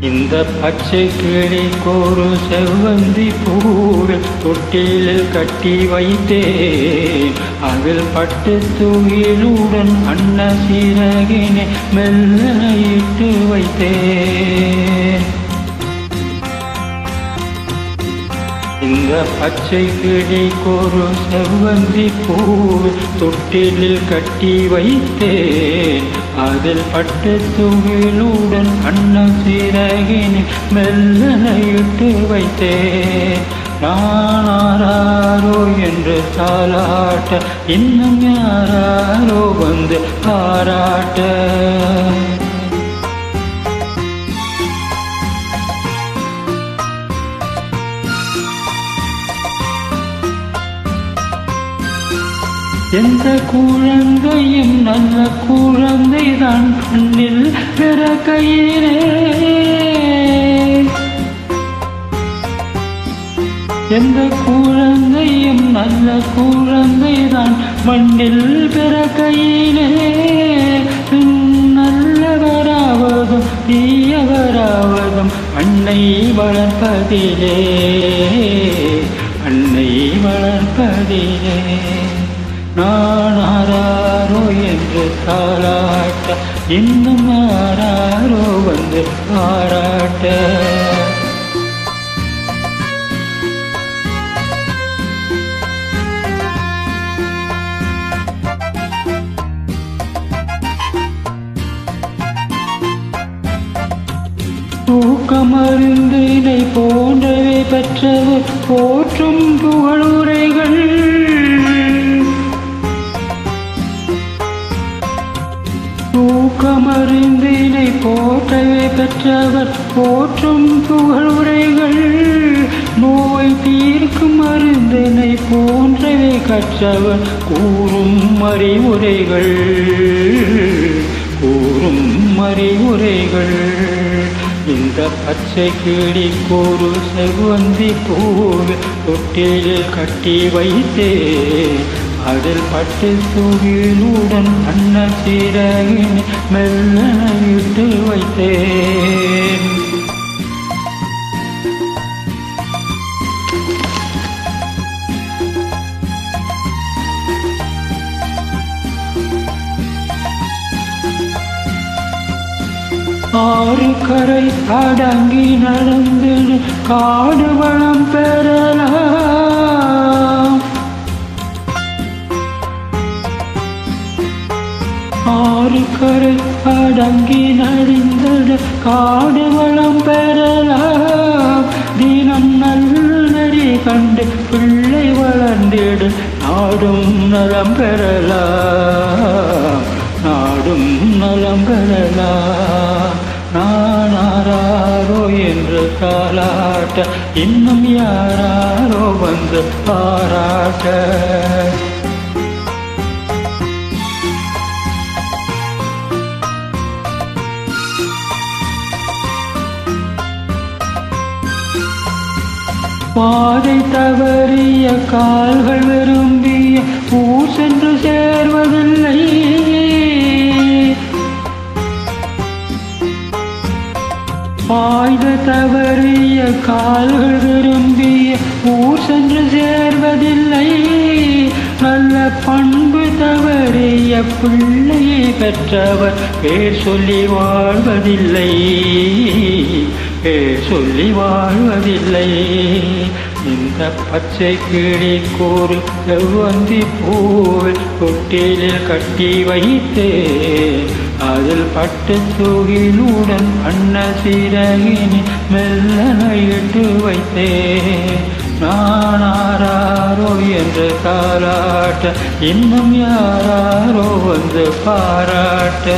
இந்த பச்சை கிளிக்கொரு செவ்வந்தி பூவில் தொட்டிலில் கட்டி வைத்தேன். அதில் பட்டு துகிலுடன் அன்ன சிறகினை மெல்ல இட்டு வைத்தேன். இந்த பச்சை கிளிக்கொரு செவ்வந்தி பூவில் தொட்டிலில் கட்டி வைத்தேன். அதில் பட்டு துகிலுடன் அன்ன சிறகினை மெல்ல இட்டு வைத்தேன். நான் ஆராரோ என்று தாலாட்ட, இன்னும் யாராரோ வந்து பாராட்ட. எந்த குழந்தையும் நல்ல குழந்தைதான் கண்ணில் பிறக்கையிலே. எந்த குழந்தையும் நல்ல குழந்தைதான் மண்ணில் பிறக்கையிலே. நல்லவராவதும் தீயவராவதும் அன்னை வளர்ப்பதிலே, அன்னை வளர்ப்பதிலே. நான் ஆராரோ என்று தாளாட்ட, இன்னும் ஆராரோ வந்து பாராட்ட. தூக்கமருந்தினை போன்றவை பெற்றவர் போற்றும் புகழுரைகள். தூக்கமருந்தினை போற்றவே பெற்றவர் போற்றும் புகழுரைகள். நோய் தீர்க்கும் மருந்தினை போன்றவே கற்றவர் கூறும் அறிவுரைகள், கூறும் அறிவுரைகள். இந்த பச்சை கிளிக்கொரு செவ்வந்தி பூவில் தொட்டிலில் கட்டி வைத்தேன். அதில் பட்டு துகிலுடன் அன்ன சிறகினை மெல்ல இட்டு வைத்தேன். ஆறு கரை அடங்கி நடந்து காடு வளம் பெறலாம். ஆறு கரை அடங்கி நடிந்தட காடு வளம் பெறலாம். தினம் நல்லடி கண்டு பிள்ளை வளர்ந்திடு நாடும் நலம் பெறலாம், நாடும் நலம் பெறலாம். நான் ஆராரோ என்று தாளாட்ட, இன்னும் யாராரோ வந்து பாராட்ட. பாதை தவறிய கால்கள் விரும்பிய ஊர் சென்று சேர்வதில்லை. பாய்த தவறிய கால்கள் விரும்பிய ஊர் சென்று சேர்வதில்லை. நல்ல பண்பு தவறிய பிள்ளையை பெற்றவர் பேர் சொல்லி வாழ்வதில்லை, பேர் சொல்லி வாழ்வதில்லை. இந்த பச்சை கிளிக்கொரு செவ்வந்தி பூவில் தொட்டிலில் கட்டி வைத்தேன். அதில் பட்டு துகிலுடன் அன்ன சிறகினை மெல்ல இட்டு வைத்தேன். நான் ஆராரோ என்று தாளாட்ட, இன்னும் யாராரோ வந்து பாராட்ட.